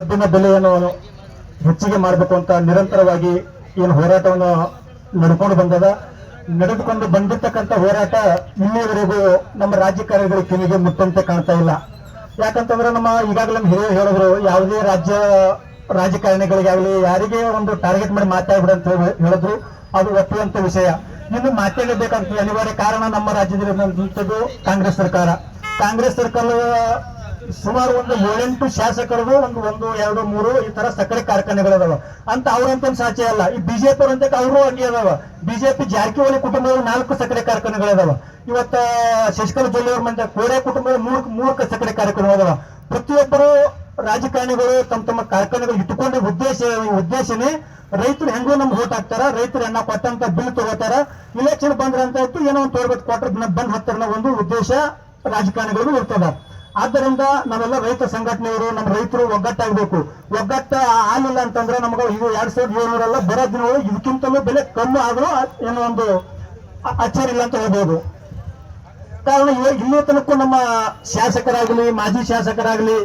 ಕಬ್ಬಿನ ಬೆಲೆಯನ್ನು ಹೆಚ್ಚಿಗೆ ಮಾಡಬೇಕು ಅಂತ ನಿರಂತರವಾಗಿ ಏನು ಹೋರಾಟವನ್ನು ನಡೆದುಕೊಂಡು ಬಂದಿರತಕ್ಕಂತ ಹೋರಾಟ ಇಲ್ಲಿವರೆಗೂ ನಮ್ಮ ರಾಜಕಾರಣಿಗಳ ಕಿವಿಗೆ ಮುಟ್ಟಂತೆ ಕಾಣ್ತಾ ಇಲ್ಲ. ಯಾಕಂತಂದ್ರೆ ನಮ್ಮ ಈಗಾಗಲೇ ಹಿರಿಯರು ಹೇಳಿದ್ರು, ಯಾವುದೇ ರಾಜಕಾರಣಿಗಳಿಗಾಗಲಿ ಯಾರಿಗೆ ಒಂದು ಟಾರ್ಗೆಟ್ ಮಾಡಿ ಮಾತಾಡ್ಬಿಡ ಅಂತ ಹೇಳಿದ್ರು, ಅದು ಒಪ್ಪುವಂತ ವಿಷಯ. ಇನ್ನು ಮಾತಾಡಬೇಕಂತ ಅನಿವಾರ್ಯ ಕಾರಣ ನಮ್ಮ ರಾಜ್ಯದಲ್ಲಿ ಕಾಂಗ್ರೆಸ್ ಸರ್ಕಾರ ಸುಮಾರು ಒಂದು 7-8 ಶಾಸಕರದು ಒಂದು 2, 3 ಈ ತರ ಸಕ್ಕರೆ ಕಾರ್ಖಾನೆಗಳಿದಾವ ಅಂತ ಅವ್ರಂತ ಸಾಚೆ ಅಲ್ಲ. ಈ ಬಿಜೆಪಿ ಅವ್ರಂತ ಅವರು ಹಂಗೆ ಅದಾವ. ಬಿಜೆಪಿ ಜಾರಕಿಹೊಳಿ ಕುಟುಂಬದ 4 ಸಕ್ಕರೆ ಕಾರ್ಖಾನೆಗಳಿದಾವ. ಇವತ್ತ ಶಶಿಕಲಾ ಜೊಲ್ಲೆ ಅವ್ರ ಮಂದಿ ಕೋರೆ ಕುಟುಂಬದ 3 ಸಕ್ಕರೆ ಕಾರ್ಖಾನೆ ಅದಾವ. ಪ್ರತಿಯೊಬ್ಬರು ರಾಜಕಾರಣಿಗಳು ತಮ್ಮ ಕಾರ್ಖಾನೆಗಳು ಇಟ್ಟುಕೊಂಡ ಉದ್ದೇಶನೇ ರೈತರು ಹೆಂಗೋ ನಮ್ಗೆ ವೋಟ್ ಹಾಕ್ತಾರ, ರೈತರು ಎನ್ನ ಕೊಟ್ಟಂತ ಬಿಲ್ ತಗೋತಾರ, ಇಲೆಕ್ಷನ್ ಬಂದ್ರ ಅಂತ ಇತ್ತು ಏನೋ ಒಂದು ತೋರ್ಬೇಕು ಕೊಟ್ರೆ ಬಂದ್ ಹಾಕ್ತಾರ ಒಂದು ಉದ್ದೇಶ ರಾಜಕಾರಣಿಗಳು ಇರ್ತದ. ಆದ್ದರಿಂದ ನಾವೆಲ್ಲ ರೈತ ಸಂಘಟನೆಯವರು ನಮ್ಮ ರೈತರು ಒಗ್ಗಟ್ಟಾಗಬೇಕು. ಒಗ್ಗಟ್ಟ ಆಗಲಿಲ್ಲ ಅಂತಂದ್ರೆ ನಮ್ಗೆ ಇದು 2700 ಬರೋ ದಿನಗಳು ಇದಕ್ಕಿಂತಲೂ ಬೆಲೆ ಕಮ್ಮಿ ಆದ್ರೂ ಏನೋ ಒಂದು ಅಚ್ಚರಿ ಇಲ್ಲ ಅಂತ ಹೇಳ್ಬೋದು. ಕಾರಣ ಇಲ್ಲಿ ತನಕ ನಮ್ಮ ಶಾಸಕರಾಗ್ಲಿ, ಮಾಜಿ ಶಾಸಕರಾಗ್ಲಿ,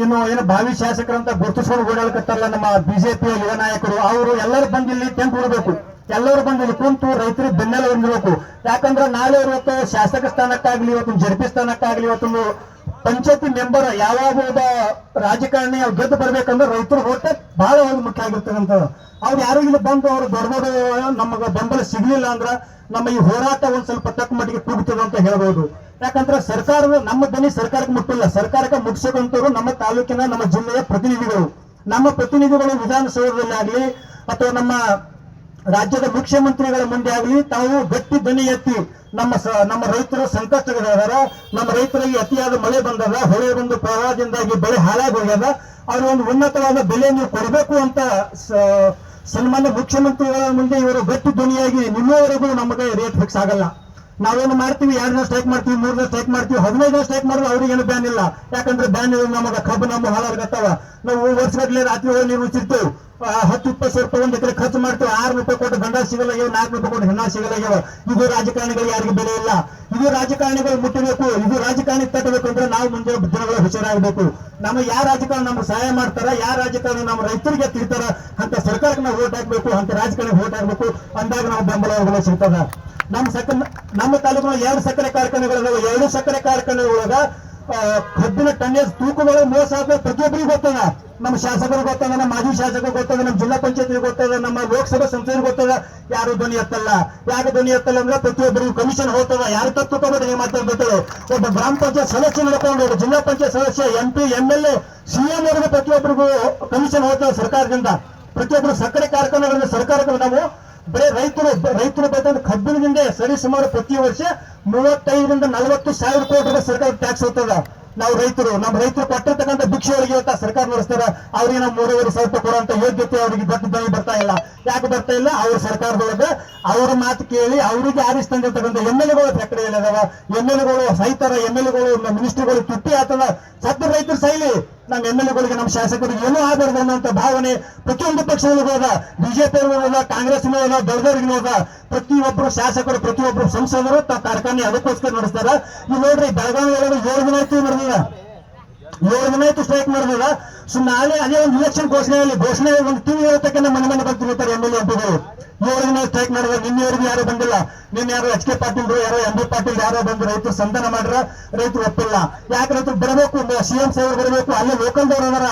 ಏನು ಭಾವಿ ಶಾಸಕರಂತ ಗುರುತಿಸ್ಕೊಂಡು ಓಡಾಡಕತ್ತಾರಲ್ಲ ನಮ್ಮ ಬಿಜೆಪಿಯ ಯುವ ನಾಯಕರು, ಅವರು ಎಲ್ಲರೂ ಬಂದಿಲ್ಲಿ ಟೆಂಟ್ ಹೊಡಬೇಕು. ಎಲ್ಲರೂ ಬಂದಿಲ್ಲಿ ಕುಂತು ರೈತರಿಗೆ ಬೆನ್ನೆಲ್ಲ ಹೊಂದಿರಬೇಕು. ಯಾಕಂದ್ರೆ ನಾಳೆ ಇವತ್ತು ಶಾಸಕ ಸ್ಥಾನಕ್ಕಾಗ್ಲಿ, ಇವತ್ತು ಜಡ್ಪಿ ಸ್ಥಾನಕ್ಕಾಗ್ಲಿ, ಇವತ್ತು ಪಂಚಾಯತಿ ಮೆಂಬರ್ ಯಾವಾಗ ಒಬ್ಬ ರಾಜಕಾರಣಿ ಅವ್ರು ಗೆದ್ದು ಬರ್ಬೇಕಂದ್ರೆ ರೈತರು ಓಟ ಬಹಳ ಒಂದು ಮುಖ್ಯ ಆಗಿರ್ತಕ್ಕಂಥ. ಅವ್ರು ಯಾರು ಇಲ್ಲಿ ಬಂದು ಅವ್ರು ದೊಡ್ಡ ನಮಗೆ ಬೆಂಬಲ ಸಿಗ್ಲಿಲ್ಲ ಅಂದ್ರ ನಮ್ಮ ಈ ಹೋರಾಟ ಒಂದ್ ಸ್ವಲ್ಪ ತಕ್ಕ ಮಟ್ಟಿಗೆ ಕುಗ್ತದ ಅಂತ ಹೇಳ್ಬೋದು. ಯಾಕಂದ್ರೆ ಸರ್ಕಾರದ ನಮ್ಮ ಧ್ವನಿ ಸರ್ಕಾರಕ್ಕೆ ಮುಟ್ಟಿಲ್ಲ. ಸರ್ಕಾರಕ್ಕೆ ಮುಗಿಸೋದಂತವ್ರು ನಮ್ಮ ತಾಲೂಕಿನ, ನಮ್ಮ ಜಿಲ್ಲೆಯ ಪ್ರತಿನಿಧಿಗಳು. ನಮ್ಮ ಪ್ರತಿನಿಧಿಗಳು ವಿಧಾನಸೌಧದಲ್ಲಿ ಆಗ್ಲಿ ಅಥವಾ ನಮ್ಮ ರಾಜ್ಯದ ಮುಖ್ಯಮಂತ್ರಿಗಳ ಮುಂದೆ ಆಗಲಿ ತಾವು ಗಟ್ಟಿ ಧ್ವನಿ ಎತ್ತಿ ನಮ್ಮ ರೈತರು ಸಂಕಷ್ಟಗಳಿದಾರ, ನಮ್ಮ ರೈತರಿಗೆ ಅತಿಯಾದ ಮಳೆ ಬಂದದ, ಹೊಳೆ ಬಂದು ಪ್ರವಾಹದಿಂದಾಗಿ ಬೆಳೆ ಹಾಳಾಗಿ ಹೋಗ್ಯದ, ಅವ್ರಿಗೆ ಒಂದು ಉನ್ನತವಾದ ಬೆಲೆ ನೀವು ಕೊಡಬೇಕು ಅಂತ ಸನ್ಮಾನ್ಯ ಮುಖ್ಯಮಂತ್ರಿಗಳ ಮುಂದೆ ಇವರು ಗಟ್ಟಿ ಧ್ವನಿಯಾಗಿ ನಿಮ್ಮವರೆಗೂ ನಮಗೆ ರೇಟ್ ಫಿಕ್ಸ್ ಆಗಲ್ಲ. ನಾವೇನು ಮಾಡ್ತೀವಿ, 2 ದಿನ ಸ್ಟ್ರೈಕ್ ಮಾಡ್ತೀವಿ, 3 ದಿನ ಸ್ಟ್ರೈಕ್ ಮಾಡ್ತೀವಿ, 15 ದಿನ ಸ್ಟ್ರೈಕ್ ಮಾಡಿದ್ರೆ ಅವ್ರಿಗೇನು ಬ್ಯಾನ್ ಇಲ್ಲ. ಯಾಕಂದ್ರೆ ಬ್ಯಾನ್ ಇಲ್ಲ, ನಮಗೆ ಕಬ್ಬು ನಮ್ಮ ಹಾಳಾಗತ್ತವ. ನಾವು ವರ್ಷಗಟ್ಟಲೆ ರಾತ್ರಿ ಹೋಗಿ ನೀರು ಉಚಿರ್ತೀವಿ, 10-20 ರೂಪಾಯಿ ಒಂದು ಎಕರೆ ಖರ್ಚು ಮಾಡ್ತೀವಿ, 6 ರೂಪಾಯಿ ಕೊಟ್ಟು ಗಂಡ ಸಿಗಲಾಗ್ಯವ, 4 ರೂಪಾಯಿ ಕೊಟ್ಟು ಹೆಣ್ಣ ಸಿಗಲಾಗ್ಯವ. ಇದು ರಾಜಕಾರಣಿಗಳು ಯಾರಿಗೂ ಬೆಲೆ ಇಲ್ಲ. ಇದು ರಾಜಕಾರಣಿಗಳು ಮುಟ್ಟಬೇಕು, ಇದು ರಾಜಕಾರಣಿ ತಟ್ಟಬೇಕು ಅಂದ್ರೆ ನಾವು ಮುಂದೆ ದಿನಗಳ ಹುಷಾರಾಗಬೇಕು. ನಮಗೆ ಯಾವ ರಾಜಕಾರಣಿ ನಮ್ಗೆ ಸಹಾಯ ಮಾಡ್ತಾರ, ಯಾವ ರಾಜಕಾರಣಿ ನಮ್ಮ ರೈತರಿಗೆ ತಿಳ್ತಾರ ಅಂತ ಸರ್ಕಾರಕ್ಕೆ ನಾವು ವೋಟ್ ಹಾಕ್ಬೇಕು, ಅಂತ ರಾಜಕಾರಣಿ ವೋಟ್ ಹಾಕ್ಬೇಕು. ಅಂದಾಗ ನಾವು ಬೆಂಬಲ ಸಿಗ್ತದ. ನಮ್ಮ ತಾಲೂಕಿನ 2 ಸಕ್ಕರೆ ಕಾರ್ಖಾನೆಗಳಿದಾವೆ. 2 ಸಕ್ಕರೆ ಕಾರ್ಖಾನೆಗಳೊಳಗ ಕಬ್ಬಿನ ಟನ್ನೇಜ್ ತೂಕಗಳು ಮೋಸ ಆದ ಪ್ರತಿಯೊಬ್ಬರಿಗೆ ಗೊತ್ತದ. ನಮ್ಮ ಶಾಸಕರಿಗೆ ಗೊತ್ತದ, ನಮ್ಮ ಮಾಜಿ ಶಾಸಕರಿಗೆ ಗೊತ್ತದ, ನಮ್ಮ ಜಿಲ್ಲಾ ಪಂಚಾಯತ್ಗೆ ಗೊತ್ತದ, ನಮ್ಮ ಲೋಕಸಭಾ ಸಂಸದರಿಗೆ ಗೊತ್ತದ. ಯಾರು ಧ್ವನಿ ಎತ್ತಲ್ಲ. ಯಾಕೆ ಧ್ವನಿ ಎತ್ತಲ್ಲ ಅಂದ್ರೆ ಪ್ರತಿಯೊಬ್ಬರಿಗೂ ಕಮಿಷನ್ ಹೋಗ್ತದ. ಯಾರು ತಪ್ಪು ತಗೊಂಡು ಮಾತಾಡ್ಬೇಕು. ಒಬ್ಬ ಗ್ರಾಮ ಪಂಚಾಯತ್ ಸದಸ್ಯ ನಡ್ಕೊಂಡು, ಜಿಲ್ಲಾ ಪಂಚಾಯತ್ ಸದಸ್ಯ, MP, MLA, CM ಅವರಿಗೆ ಪ್ರತಿಯೊಬ್ಬರಿಗೂ ಕಮಿಷನ್ ಹೋಗ್ತದೆ ಸರ್ಕಾರದಿಂದ. ಪ್ರತಿಯೊಬ್ಬರು ಸಕ್ಕರೆ ಕಾರ್ಖಾನೆಗಳಿಂದ ಸರ್ಕಾರಕ್ಕೆ ನಾವು ಬರೀ ರೈತರು ಬೇಕಂದ್ರೆ ಕಬ್ಬಿನದಿಂದ ಸರಿ ಸುಮಾರು ಪ್ರತಿ ವರ್ಷ 35 ರಿಂದ 40 ಸಾವಿರ ಕೋಟಿ ರೂಪಾಯಿ ಸರ್ಕಾರ ಟ್ಯಾಕ್ಸ್ ಹೋಗ್ತದ. ನಾವು ನಮ್ಮ ರೈತರು ಕೊಟ್ಟಿರ್ತಕ್ಕಂಥ ಭಿಕ್ಷೆಗಳಿಗೆ ಇವತ್ತ ಸರ್ಕಾರ ನಡೆಸ್ತಾರ. ಅವ್ರಿಗೆ ನಾವು 3,500 ರೂಪಾಯಿ ಕೊಡುವಂತ ಯೋಗ್ಯತೆ ಅವರಿಗೆ ದೊಡ್ಡ ಬರ್ತಾ ಇಲ್ಲ. ಯಾಕೆ ಬರ್ತಾ ಇಲ್ಲ? ಅವ್ರ ಸರ್ಕಾರದೊಳಗೆ ಅವ್ರ ಮಾತು ಕೇಳಿ ಅವರಿಗೆ ಆರಿಸ್ತಂದಿರ್ತಕ್ಕಂಥ MLAಗಳು ಫ್ಯಾಕ್ಟರಿ ಇದಾವ. MLAಗಳು ಸೈತಾರ, MLAಗಳು ಮಿನಿಸ್ಟರ್ಗಳು ತುಟ್ಟಿ ಆತದ. ಸತ್ತ ರೈತರು ಸೈಲಿ, ನಮ್ಮ MLAಗಳಿಗೆ, ನಮ್ಮ ಶಾಸಕರಿಗೆ ಏನೂ ಆಗಬಾರ್ದು ಅನ್ನೋಂಥ ಭಾವನೆ ಪ್ರತಿಯೊಂದು ಪಕ್ಷಗಳಿಗೂ ಹೋದ. ಬಿಜೆಪಿ ಹೋದ, ಕಾಂಗ್ರೆಸ್ ಹೋದ, ದೊಡ್ಡದವ್ರಿಗೆ ಹೋದ. ಪ್ರತಿಯೊಬ್ಬರು ಶಾಸಕರು, ಪ್ರತಿಯೊಬ್ಬರು ಸಂಸದರು ಕಾರ್ಖಾನೆ ಅದಕ್ಕೋಸ್ಕರ ನಡೆಸ್ತಾರ. ನೀವು ನೋಡ್ರಿ, ಬೆಳಗಾವಿ ಒಳಗೆ 7 ದಿನ ಆಯ್ತು ನಡೆದಿದ, 7 ದಿನ ಆಯ್ತು ಸ್ಟ್ರೈಕ್ ನಡೆದಿದ. ನಾಳೆ ಅದೇ ಒಂದು ಇಲೆಕ್ಷನ್ ಘೋಷಣೆ ಒಂದು ತಿಂಗಳು ಇರತಕ್ಕ ಮನೆ ಬರ್ತಿರ್ತಾರೆ MLA MPಗಳು. 7 ದಿನ ಸ್ಟ್ರೈಕ್ ಮಾಡಿದ್ರೆ ನಿನ್ನೆವರೆಗೂ ಯಾರು ಬಂದಿಲ್ಲ. ಯಾರು HK ಪಾಟೀಲ್, ಯಾರೋ MB ಪಾಟೀಲ್ ಯಾರೋ ಬಂದು ರೈತರು ಸಂಧಾನ ಮಾಡ್ರ, ರೈತರು ಒಪ್ಪಿಲ್ಲ. ಯಾಕೆ ರೈತರು ಬರಬೇಕು? CM ಸಾಹೇಬರು ಬರಬೇಕು, ಅಲ್ಲೇ ಲೋಕಲ್ದವ್ರು ಅದರ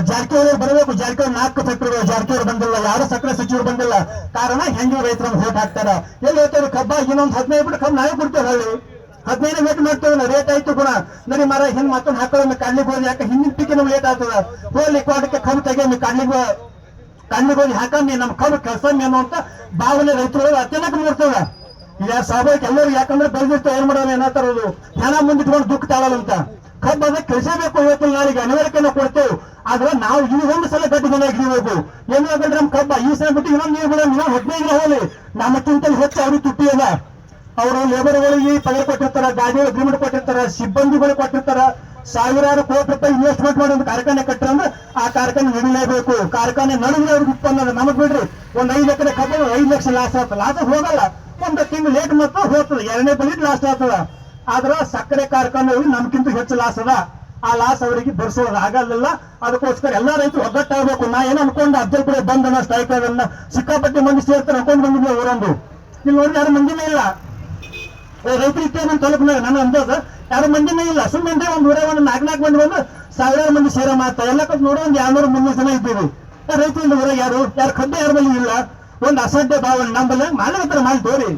ಜಾರಕಿಹೊಳಿ ಬರಬೇಕು. ಜಾರಕಿಹೊಳಿ 4 ಫ್ಯಾಕ್ಟರಿಗಳು ಜಾರಕಿಹೊಳಿ ಬಂದಿಲ್ಲ, ಯಾರು ಸಕ್ಕರೆ ಸಚಿವರು ಬಂದಿಲ್ಲ. ಕಾರಣ ಹೆಂಗೆ ರೈತರನ್ನು ವೋಟ್ ಹಾಕ್ತಾರ. ಎಲ್ಲಿ ಹೋಗ್ತಾರೆ? ಕಬ್ಬ ಇನ್ನೊಂದು 15 ಬಿಟ್ಟು ಕಬ್ಬು ನಾವೇ ಕೊಡ್ತೇವೆ. ಹಳ್ಳಿ 15 ವೇಟ್ ಮಾಡ್ತೇವೆ. ರೇಟ್ ಆಯ್ತು ಕೂಡ ನಡಿ ಮರ ಹಿಂದ್ ಮತ್ತೊಂದು ಹಾಕೊಳ್ಳೋ ಕಾಡ್ಲಿಗೆ ಹೋಗಿ. ಯಾಕೆ ಹಿಂದಿನ ಪೀಕೆ ನಮ್ಗೆ ಲೇಟ್ ಆಗ್ತದ. ಹೋಗ್ಲಿ ಕೋಟಕ್ಕೆ ಕಬ್ಬು ತೆಗಿ, ಕಾಡ್ಲಿಗೆ ಹೋಗಿ ಹಾಕಮ್ಮಿ, ನಮ್ಮ ಕಬ್ಬು ಕೆಲಸಮ್ಮಿ ಅನ್ನುವಂತ ಭಾವನೆ ರೈತರು ಅತ್ಯಂತ ಮೂಡ್ತದ. ಈಗ ಸ್ವಾಭಾವಿಕ ಎಲ್ಲರೂ, ಯಾಕಂದ್ರೆ ಬೆಳೆದಿರ್ತೇವೆ. ಏನ್ ಮಾಡೋದು ಏನಾತಾರದು ಹೆಣ ಮುಂದಿಟ್ಕೊಂಡು ದುಃಖ ತಾಳಲ್ಲಂತ. ಕಬ್ಬು ಅದಕ್ಕೆ ಕಳಿಸಬೇಕು. ಇವತ್ತು ನಾಳೆಗೆ ಅನಿವಾರ್ಯಕ್ಕೆ ನಾವು ಕೊಡ್ತೇವೆ. ಆದ್ರೆ ನಾವು ಈ ಒಂದು ಸಲ ಗಟ್ಟಿ ಮನೆಯಾಗಿರ್ಬೇಕು. ಏನಾಗಲ್ರಿ ನಮ್ಮ ಕಬ್ಬ ಈ ಸಲ ಬಿಟ್ಟು ಇನ್ನೊಂದು ನೀರು ಬಿಡ, 15 ಹೋಗಲಿ. ನಮ್ಮಕ್ಕಿಂತ ಹೆಚ್ಚು ಅವ್ರಿಗೆ ತುಟ್ಟಿ ಅದ. ಅವರು ಲೇಬರ್ಗಳಿಗೆ ಪಗಾರ ಕೊಟ್ಟಿರ್ತಾರ, ಗಾಡಿಗಳು ಅಗ್ರಿಮೆಂಟ್ ಕೊಟ್ಟಿರ್ತಾರ, ಸಿಬ್ಬಂದಿಗಳು ಕೊಟ್ಟಿರ್ತಾರ. ಸಾವಿರಾರು ಕೋಟಿ ರೂಪಾಯಿ ಇನ್ವೆಸ್ಟ್ಮೆಂಟ್ ಮಾಡಿ ಒಂದು ಕಾರ್ಖಾನೆ ಕಟ್ಟಂದ್ರೆ ಆ ಕಾರ್ಖಾನೆ ನಡೀಲೇಬೇಕು. ಕಾರ್ಖಾನೆ ನಡುವೆ ಅವ್ರಿಗೆ ಉತ್ಪನ್ನ ನಮಗ್ ಬಿಡ್ರಿ. ಒಂದು 5 ಎಕರೆ ಕಬ್ಬು 5 ಲಕ್ಷ ಲಾಸ್ ಆಗ್ತದೆ. ಲಾಸ್ ಹೋಗಲ್ಲ, ಒಂದು ತಿಂಗಳು ಲೇಟ್ ಮತ್ತು ಹೋಗ್ತದೆ. 2ನೇ ಬಲಿ ಲಾಸ್ ಆಗ್ತದ. ಆದ್ರ ಸಕ್ಕರೆ ಕಾರ್ಖಾನೆ ನಮ್ಗಿಂತ ಹೆಚ್ಚು ಲಾಸ್ ಅದ. ಆ ಲಾಸ್ ಅವರಿಗೆ ಭರಿಸೋದು ಆಗಲ್ಲ. ಅದಕ್ಕೋಸ್ಕರ ಎಲ್ಲಾ ರೈತರು ಒಗ್ಗಟ್ಟಾಗಬೇಕು. ನಾ ಏನು ಅನ್ಕೊಂಡು ಅಫ್ಜಲ್ಪುರ ಬಂಧನ ಸ್ಟ್ರೈಕ್ ಅದನ್ನ ಸಿಕ್ಕಾಪಟ್ಟೆ ಮಂದಿ ಸೇರ್ತಾರೆ ಅನ್ಕೊಂಡು ಬಂದಿದ್ದೆ ಊರೊಂದು. ಇಲ್ಲಿ ನೋಡಿ ಯಾರು ಮಂದಿನೇ ಇಲ್ಲ. ರೈತರು ಇಷ್ಟೇ ನನ್ನ ತಾಲೂಕಿನಾಗ ನನ್ನ ಅಂದಾಜ ಯಾರು ಮಂದಿನೇ ಇಲ್ಲ. ಸುಮ್ಮನೆ ಒಂದು ಊರೇ ಒಂದು 4 ಮಂದಿ ಬಂದು 1000 ಮಂದಿ ಸೇರೋ ಮಾತ್ರ ಎಲ್ಲ ಕತ್ ನೋಡೋ ಒಂದು 200-300 ಜನ ಇದ್ದೀವಿ. ರೈತರು ಇಲ್ಲಿ ಊರಾಗ ಯಾರು ಖಡ್ಡೆ ಯಾರ ಬಳಿ ಇಲ್ಲ. ಒಂದು ಅಸಡ್ಡೆ ಭಾವನೆ ನಮ್ಮಲ್ಲಿ ಮಾಲಕತ್ತರ ಮಾಡಿ ತೋರಿ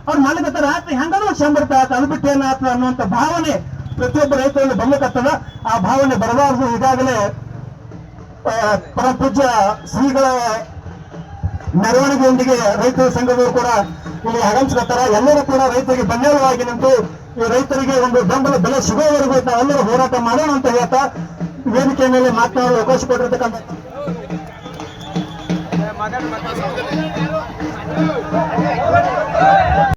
ಅವ್ರು ಮಾಲಕತ್ತರ ಆತ ಹೆಂಗಾದ್ರೂ 100 ರೂಪಾಯಿ ಆತ ಅದು ಬಿಟ್ಟು ಏನಾಗ್ತದ ಅನ್ನುವಂಥ ಭಾವನೆ ಪ್ರತಿಯೊಬ್ಬ ರೈತರಲ್ಲಿ ಬರ್ಲಿಕ್ಕತ್ತದ. ಆ ಭಾವನೆ ಬರಬಾರದು. ಈಗಾಗಲೇ ಪರಮ ಪೂಜ್ಯ ಶ್ರೀಗಳ ಮೆರವಣಿಗೆಯೊಂದಿಗೆ ರೈತರ ಸಂಘದವರು ಕೂಡ ಇಲ್ಲಿ ಆಗಮಿಸ್ಕೊತಾರ. ಎಲ್ಲರೂ ಕೂಡ ರೈತರಿಗೆ ಬೆನ್ನೆಲುವಾಗಿ ನಿಂತು ಈ ರೈತರಿಗೆ ಒಂದು ಬೆಂಬಲ ಬೆಲೆ ಸಿಗೋವರೆಗೂ ನಾವೆಲ್ಲರೂ ಹೋರಾಟ ಮಾಡೋಣ ಅಂತ ಹೇಳ್ತಾ ವೇದಿಕೆ ಮೇಲೆ ಮಾತನಾಡಲು ಅವಕಾಶ ಕೊಟ್ಟಿರ್ತಕ್ಕಂಥ